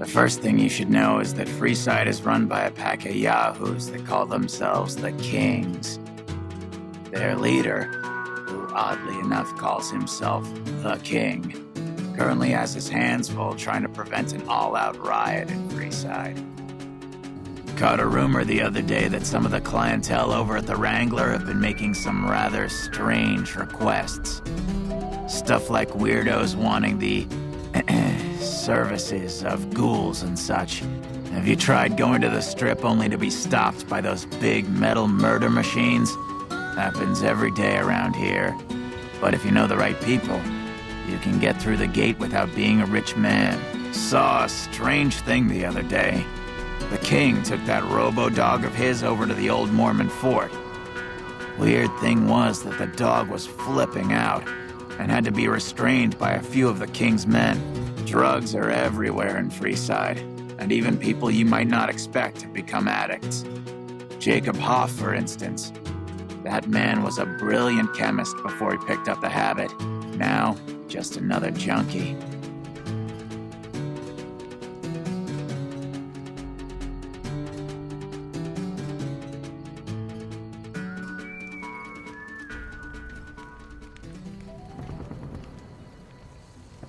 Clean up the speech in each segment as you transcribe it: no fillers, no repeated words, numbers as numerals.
The first thing you should know is that Freeside is run by a pack of yahoos that call themselves the Kings. Their leader, who oddly enough calls himself the King, currently has his hands full trying to prevent an all-out riot in Freeside. Caught a rumor the other day that some of the clientele over at the Wrangler have been making some rather strange requests. Stuff like weirdos wanting the services of ghouls and such. Have you tried going to the strip only to be stopped by those big metal murder machines? Happens every day around here. But if you know the right people, you can get through the gate without being a rich man. Saw a strange thing the other day. The King took that robo-dog of his over to the old Mormon Fort. Weird thing was that the dog was flipping out and had to be restrained by a few of the King's men. Drugs are everywhere in Freeside, and even people you might not expect have become addicts. Jacob Hoff, for instance. That man was a brilliant chemist before he picked up the habit. Now, just another junkie.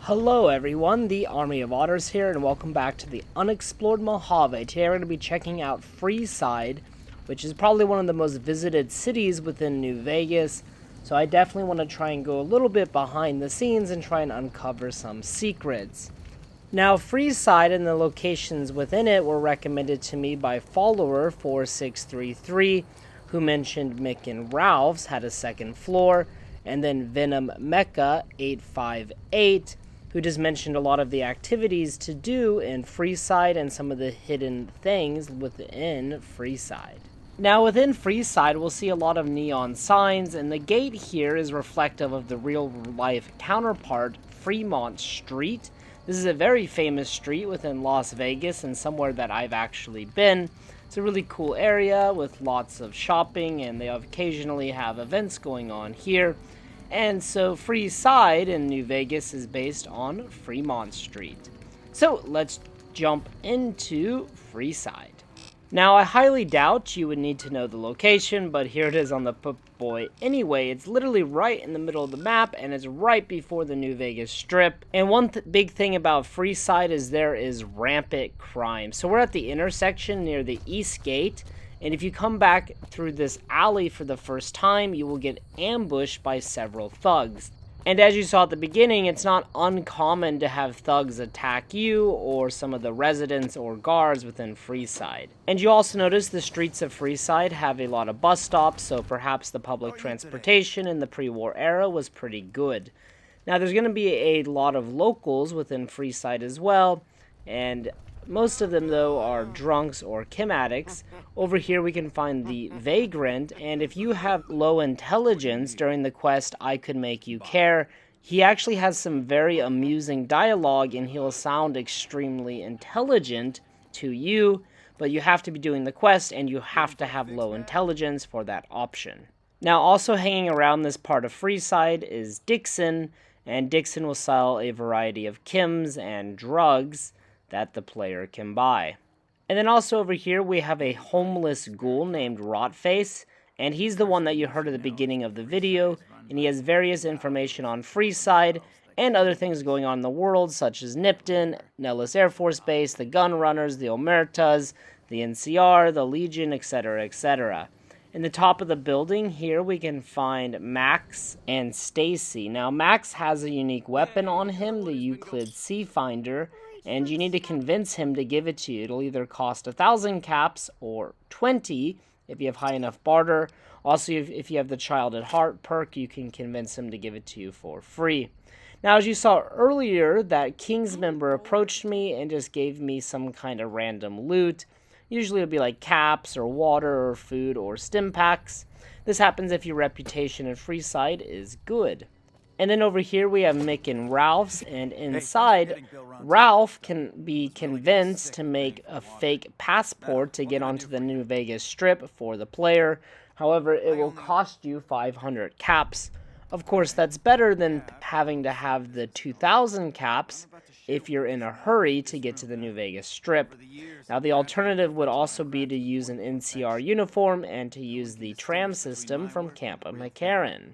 Hello everyone, the Army of Otters here, and welcome back to the Unexplored Mojave. Today we're going to be checking out Freeside, which is probably one of the most visited cities within New Vegas, so I definitely want to try and go a little bit behind the scenes and try and uncover some secrets. Now, Freeside and the locations within it were recommended to me by follower 4633, who mentioned Mick and Ralph's had a second floor, and then Venom Mecha 858, who just mentioned a lot of the activities to do in Freeside and some of the hidden things within Freeside. Now within Freeside, we'll see a lot of neon signs, and the gate here is reflective of the real-life counterpart, Fremont Street. This is a very famous street within Las Vegas and somewhere that I've actually been. It's a really cool area with lots of shopping, and they occasionally have events going on here. And so Freeside in New Vegas is based on Fremont Street. So let's jump into Freeside. Now, I highly doubt you would need to know the location, but here it is on the Boy. Anyway, it's literally right in the middle of the map, and it's right before the New Vegas Strip. And one big thing about Freeside is there is rampant crime. So we're at the intersection near the East Gate, and if you come back through this alley for the first time, you will get ambushed by several thugs. And as you saw at the beginning, it's not uncommon to have thugs attack you or some of the residents or guards within Freeside. And you also notice the streets of Freeside have a lot of bus stops, so perhaps the public transportation in the pre-war era was pretty good. Now there's going to be a lot of locals within Freeside as well, and most of them, though, are drunks or chem addicts. Over here we can find the Vagrant, and if you have low intelligence during the quest I Could Make You Care, he actually has some very amusing dialogue, and he'll sound extremely intelligent to you, but you have to be doing the quest, and you have to have low intelligence for that option. Now, also hanging around this part of Freeside is Dixon, and Dixon will sell a variety of chems and drugs that the player can buy. And then also over here we have a homeless ghoul named Rotface, and he's the one that you heard at the beginning of the video, and he has various information on Freeside and other things going on in the world, such as Nipton, Nellis Air Force Base, the Gun Runners, the Omertas, the NCR, the Legion, etc., etc. In the top of the building here we can find Max and Stacy. Now Max has a unique weapon on him, the Euclid Sea Finder, and you need to convince him to give it to you. It'll either cost 1,000 caps or 20 if you have high enough barter. Also, if you have the Child at Heart perk, you can convince him to give it to you for free. Now, as you saw earlier, that King's member approached me and just gave me some kind of random loot. Usually it'll be like caps or water or food or stim packs. This happens if your reputation in Freeside is good. And then over here we have Mick and Ralph's, and inside, Ralph can be convinced to make a fake passport to get onto the New Vegas Strip for the player. However, it will cost you 500 caps. Of course, that's better than having to have the 2,000 caps if you're in a hurry to get to the New Vegas Strip. Now, the alternative would also be to use an NCR uniform and to use the tram system from Camp McCarran.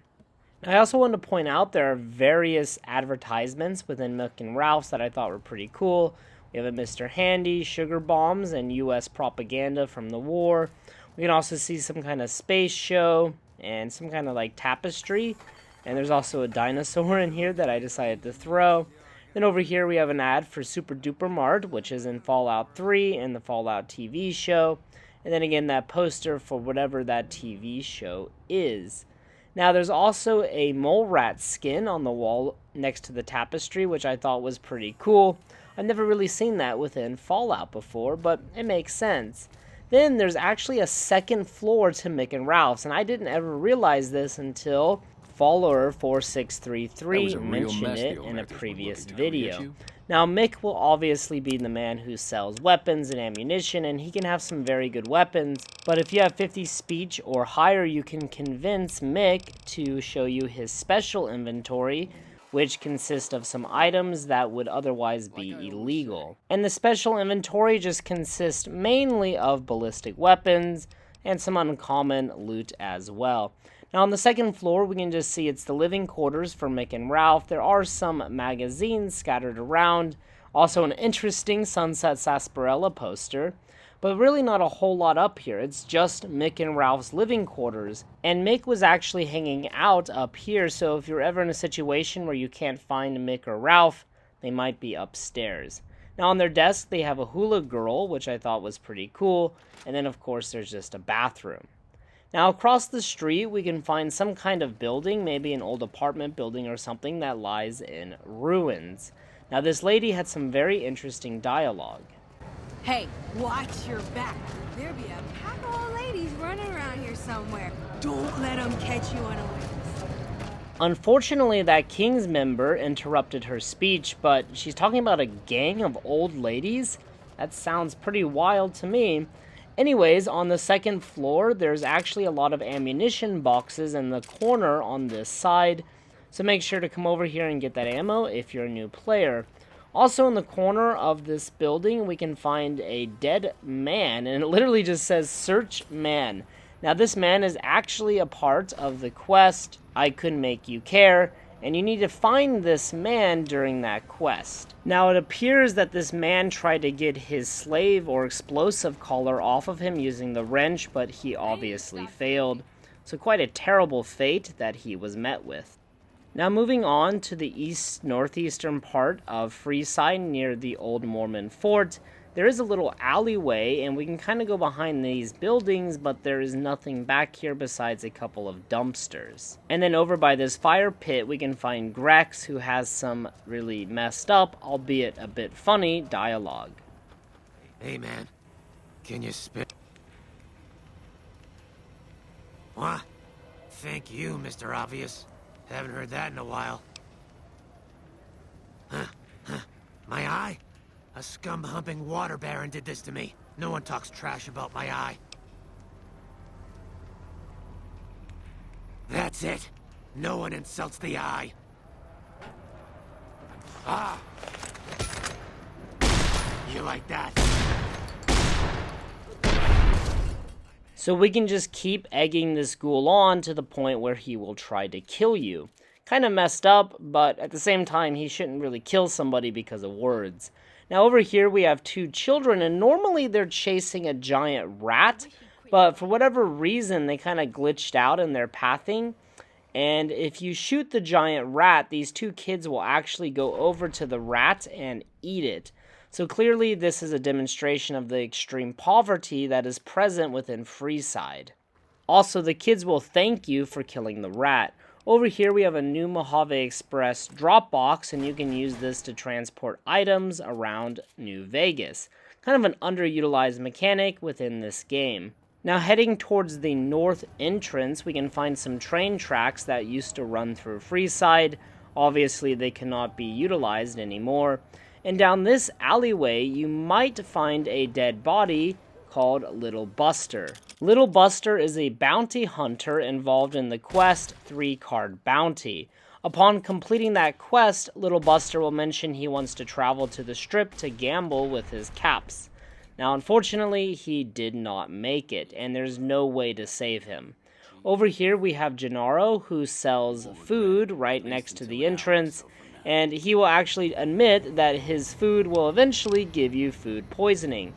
Now, I also wanted to point out there are various advertisements within Mick and Ralph's that I thought were pretty cool. We have a Mr. Handy, sugar bombs, and U.S. propaganda from the war. We can also see some kind of space show and some kind of like tapestry. And there's also a dinosaur in here that I decided to throw. Then over here we have an ad for Super Duper Mart, which is in Fallout 3 and the Fallout TV show. And then again, that poster for whatever that TV show is. Now there's also a mole rat skin on the wall next to the tapestry, which I thought was pretty cool. I've never really seen that within Fallout before, but it makes sense. Then there's actually a second floor to Mick and Ralph's, and I didn't ever realize this until follower 4633 mentioned it in a previous video. Now Mick will obviously be the man who sells weapons and ammunition, and he can have some very good weapons, but if you have 50 speech or higher, you can convince Mick to show you his special inventory, which consists of some items that would otherwise be illegal. And the special inventory just consists mainly of ballistic weapons and some uncommon loot as well. Now on the second floor, we can just see it's the living quarters for Mick and Ralph. There are some magazines scattered around, also an interesting Sunset Sarsaparilla poster, but really not a whole lot up here. It's just Mick and Ralph's living quarters, and Mick was actually hanging out up here, so if you're ever in a situation where you can't find Mick or Ralph, they might be upstairs. Now on their desk, they have a hula girl, which I thought was pretty cool, and then of course there's just a bathroom. Now across the street, we can find some kind of building, maybe an old apartment building or something that lies in ruins. Now this lady had some very interesting dialogue. Hey, watch your back. There be a pack of old ladies running around here somewhere. Don't let them catch you unawares. Unfortunately, that King's member interrupted her speech, but she's talking about a gang of old ladies? That sounds pretty wild to me. Anyways, on the second floor, there's actually a lot of ammunition boxes in the corner on this side, so make sure to come over here and get that ammo if you're a new player. Also in the corner of this building, we can find a dead man, and it literally just says, "Search Man." Now this man is actually a part of the quest, I Could Make You Care, and you need to find this man during that quest. Now it appears that this man tried to get his slave or explosive collar off of him using the wrench, but he obviously failed. So quite a terrible fate that he was met with. Now moving on to the east-northeastern part of Freeside near the old Mormon Fort, there is a little alleyway and we can kind of go behind these buildings, but there is nothing back here besides a couple of dumpsters. And then over by this fire pit, we can find Grecks, who has some really messed up, albeit a bit funny, dialogue. Hey man, can you spit? What? Thank you, Mr. Obvious. Haven't heard that in a while. My eye? A scum-humping water baron did this to me. No one talks trash about my eye. That's it. No one insults the eye. Ah! You like that? So we can just keep egging this ghoul on to the point where he will try to kill you. Kind of messed up, but at the same time, he shouldn't really kill somebody because of words. Now over here we have two children, and normally they're chasing a giant rat, but for whatever reason they kind of glitched out in their pathing. And if you shoot the giant rat, these two kids will actually go over to the rat and eat it. So clearly this is a demonstration of the extreme poverty that is present within Freeside. Also, the kids will thank you for killing the rat. Over here we have a new Mojave Express drop box, and you can use this to transport items around New Vegas. Kind of an underutilized mechanic within this game. Now heading towards the north entrance, we can find some train tracks that used to run through Freeside. Obviously they cannot be utilized anymore. And down this alleyway, you might find a dead body called Little Buster. Little Buster is a bounty hunter involved in the quest 3-Card Bounty. Upon completing that quest, Little Buster will mention he wants to travel to the Strip to gamble with his caps. Now, unfortunately, he did not make it, and there's no way to save him. Over here, we have Genaro, who sells food right next to the entrance, and he will actually admit that his food will eventually give you food poisoning.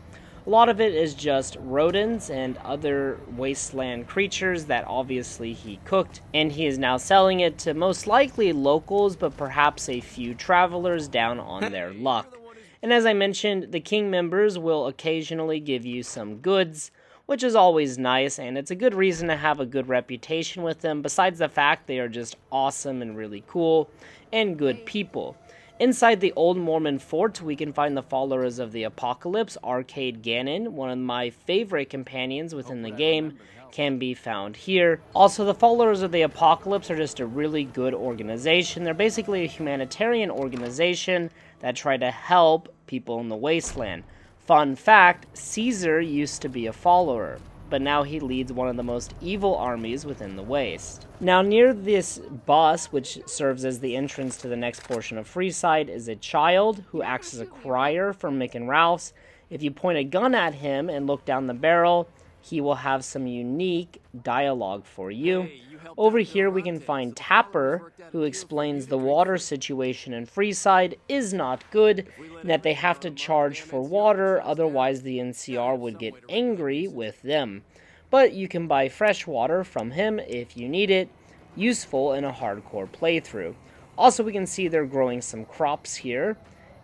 A lot of it is just rodents and other wasteland creatures that obviously he cooked, and he is now selling it to most likely locals, but perhaps a few travelers down on their luck. And as I mentioned, the King members will occasionally give you some goods, which is always nice, and it's a good reason to have a good reputation with them, besides the fact they are just awesome and really cool and good people. Inside the old Mormon Fort, we can find the followers of the Apocalypse. Arcade Gannon, one of my favorite companions within the game, can be found here. Also, the followers of the Apocalypse are just a really good organization. They're basically a humanitarian organization that try to help people in the wasteland. Fun fact, Caesar used to be a follower, but now he leads one of the most evil armies within the waste. Now, near this bus, which serves as the entrance to the next portion of Freeside, is a child who acts as a crier for Mick and Ralph's. If you point a gun at him and look down the barrel, he will have some unique dialogue for you. Over here we can find Tapper, who explains the water situation in Freeside is not good, and that they have to charge for water, otherwise the NCR would get angry with them. But you can buy fresh water from him if you need it, useful in a hardcore playthrough. Also, we can see they're growing some crops here,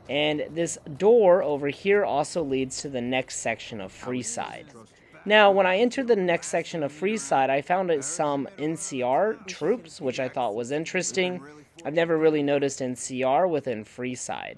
and this door over here also leads to the next section of Freeside. Now, when I entered the next section of Freeside, I found some NCR troops, which I thought was interesting. I've never really noticed NCR within Freeside.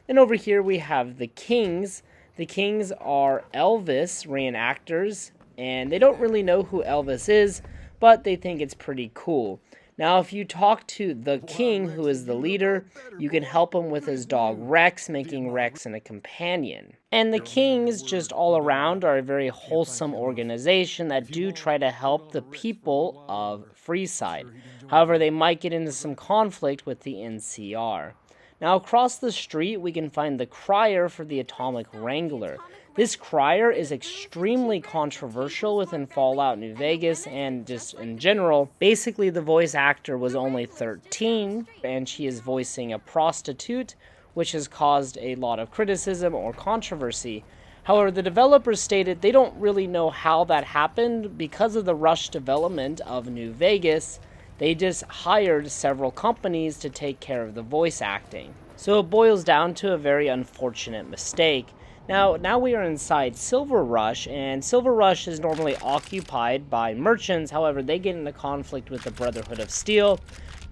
Then over here we have the Kings. The Kings are Elvis reenactors, and they don't really know who Elvis is, but they think it's pretty cool. Now, if you talk to the King, who is the leader, you can help him with his dog Rex, making Rex a companion. And the Kings, just all around, are a very wholesome organization that do try to help the people of Freeside. However, they might get into some conflict with the NCR. Now, across the street, we can find the Crier for the Atomic Wrangler. This Crier is extremely controversial within Fallout New Vegas and just in general. Basically, the voice actor was only 13, and she is voicing a prostitute, which has caused a lot of criticism or controversy. However, the developers stated they don't really know how that happened because of the rushed development of New Vegas. They just hired several companies to take care of the voice acting. So it boils down to a very unfortunate mistake. Now we are inside Silver Rush, and Silver Rush is normally occupied by merchants. However, they get into conflict with the Brotherhood of Steel.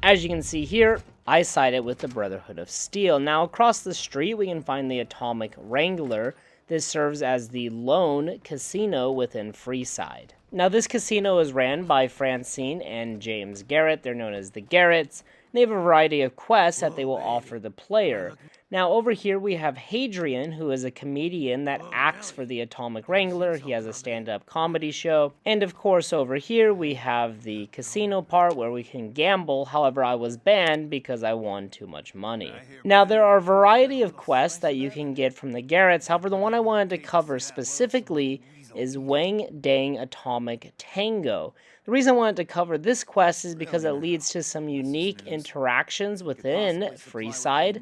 As you can see here, I sided with the Brotherhood of Steel. Now, across the street, we can find the Atomic Wrangler. This serves as the lone casino within Freeside. Now, this casino is ran by Francine and James Garrett. They're known as the Garretts. They have a variety of quests that they will offer the player. Now, over here we have Hadrian, who is a comedian that acts for the Atomic Wrangler. He has a stand-up comedy show. And of course, over here we have the casino part where we can gamble. However, I was banned because I won too much money. Now, there are a variety of quests that you can get from the Garretts. However, the one I wanted to cover specifically is Wang Dang Atomic Tango. The reason I wanted to cover this quest is because it leads to some unique interactions within Freeside.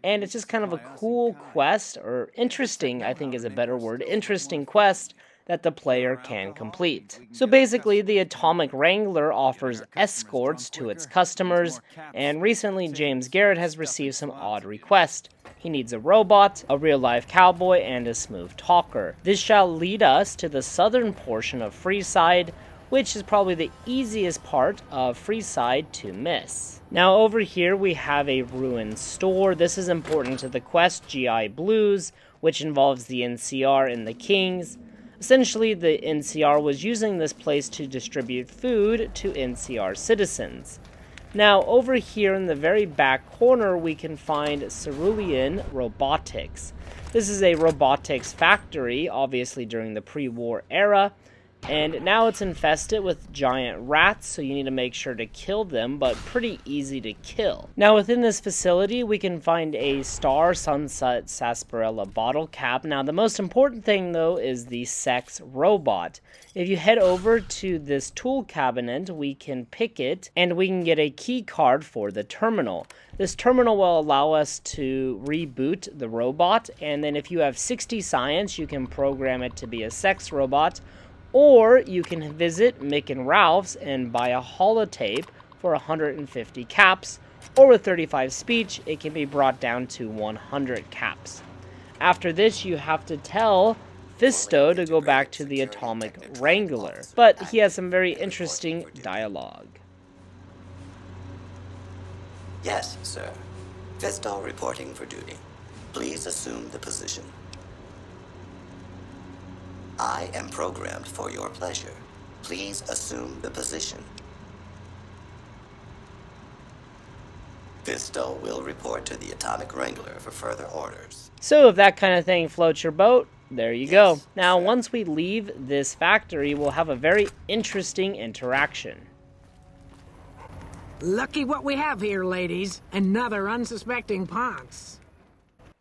And it's just kind of a cool quest, or interesting, I think is a better word, interesting quest that the player can complete. So basically, the Atomic Wrangler offers escorts to its customers, and recently James Garrett has received some odd requests. He needs a robot, a real-life cowboy, and a smooth talker. This shall lead us to the southern portion of Freeside, which is probably the easiest part of Freeside to miss. Now over here we have a ruined store. This is important to the quest GI Blues, which involves the NCR and the Kings. Essentially, the NCR was using this place to distribute food to NCR citizens. Now over here in the very back corner we can find Cerulean Robotics. This is a robotics factory, obviously during the pre-war era. And now it's infested with giant rats, so you need to make sure to kill them, but pretty easy to kill. Now within this facility, we can find a Star Sunset Sarsaparilla bottle cap. Now the most important thing though is the sex robot. If you head over to this tool cabinet, we can pick it and we can get a key card for the terminal. This terminal will allow us to reboot the robot, and then if you have 60 science, you can program it to be a sex robot. Or you can visit Mick and Ralph's and buy a holotape for 150 caps, or with 35 speech, it can be brought down to 100 caps. After this, you have to tell Fisto to go back to the Atomic Wrangler, but he has some very interesting dialogue. Yes, sir. Fisto reporting for duty. Please assume the position. I am programmed for your pleasure. Please assume the position. Fisto will report to the Atomic Wrangler for further orders. So if that kind of thing floats your boat, there you go. Yes, Now, sir. once we leave this factory, we'll have a very interesting interaction. Lucky what we have here, ladies. Another unsuspecting Ponce.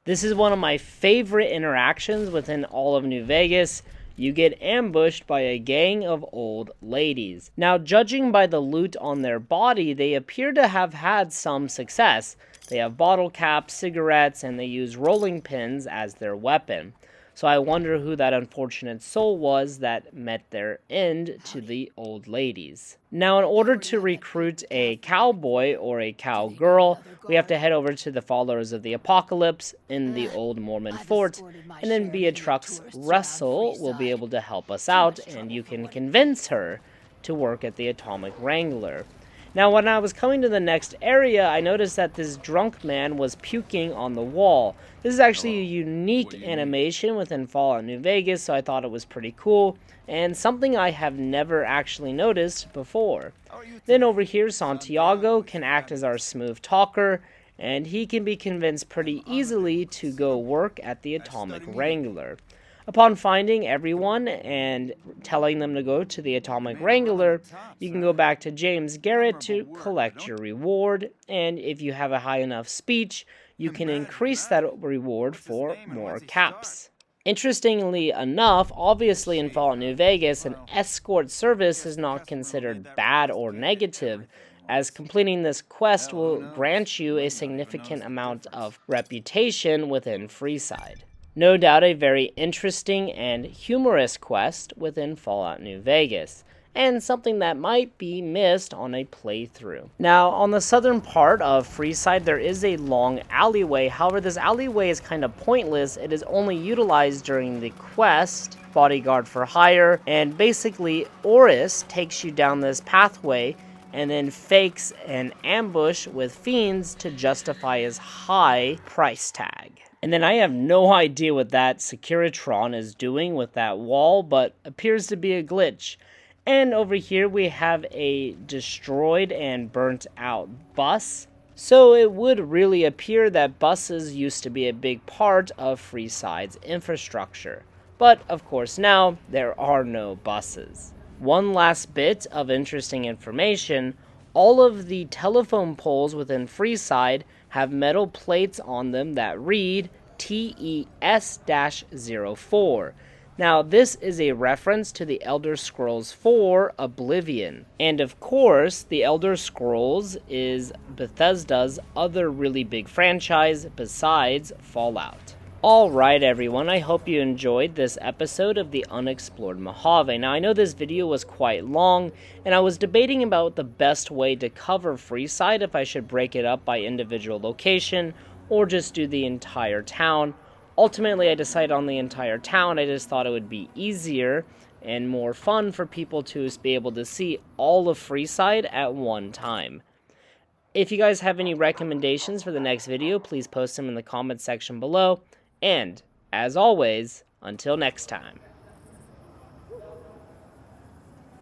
This is one of my favorite interactions within all of New Vegas. You get ambushed by a gang of old ladies. Now, judging by the loot on their body, they appear to have had some success. They have bottle caps, cigarettes, and they use rolling pins as their weapon. So I wonder who that unfortunate soul was that met their end to the old ladies. Now, in order to recruit a cowboy or a cowgirl, we have to head over to the Followers of the Apocalypse in the old Mormon Fort, and then Beatrix Russell will be able to help us out, and you can convince her to work at the Atomic Wrangler. Now, when I was coming to the next area, I noticed that this drunk man was puking on the wall. This is actually a unique animation within Fallout New Vegas, so I thought it was pretty cool, and something I have never actually noticed before. Then over here, Santiago can act as our smooth talker, and he can be convinced pretty easily to go work at the Atomic Wrangler. Upon finding everyone and telling them to go to the Atomic Wrangler, you can go back to James Garrett to collect your reward, and if you have a high enough speech, you can increase that reward for more caps. Interestingly enough, obviously in Fallout New Vegas, an escort service is not considered bad or negative, as completing this quest will grant you a significant amount of reputation within Freeside. No doubt a very interesting and humorous quest within Fallout New Vegas, and something that might be missed on a playthrough. Now, on the southern part of Freeside, there is a long alleyway. However, this alleyway is kind of pointless. It is only utilized during the quest, Bodyguard for Hire, and basically Orris takes you down this pathway and then fakes an ambush with fiends to justify his high price tag. And then I have no idea what that Securitron is doing with that wall, but appears to be a glitch. And over here we have a destroyed and burnt out bus. So it would really appear that buses used to be a big part of Freeside's infrastructure. But of course now there are no buses. One last bit of interesting information, all of the telephone poles within Freeside have metal plates on them that read TES-04. Now, this is a reference to the Elder Scrolls 4 Oblivion. And of course, the Elder Scrolls is Bethesda's other really big franchise besides Fallout. Alright everyone, I hope you enjoyed this episode of the Unexplored Mojave. Now I know this video was quite long, and I was debating about the best way to cover Freeside, if I should break it up by individual location, or just do the entire town. Ultimately I decided on the entire town. I just thought it would be easier and more fun for people to be able to see all of Freeside at one time. If you guys have any recommendations for the next video, please post them in the comments section below. And, as always, until next time.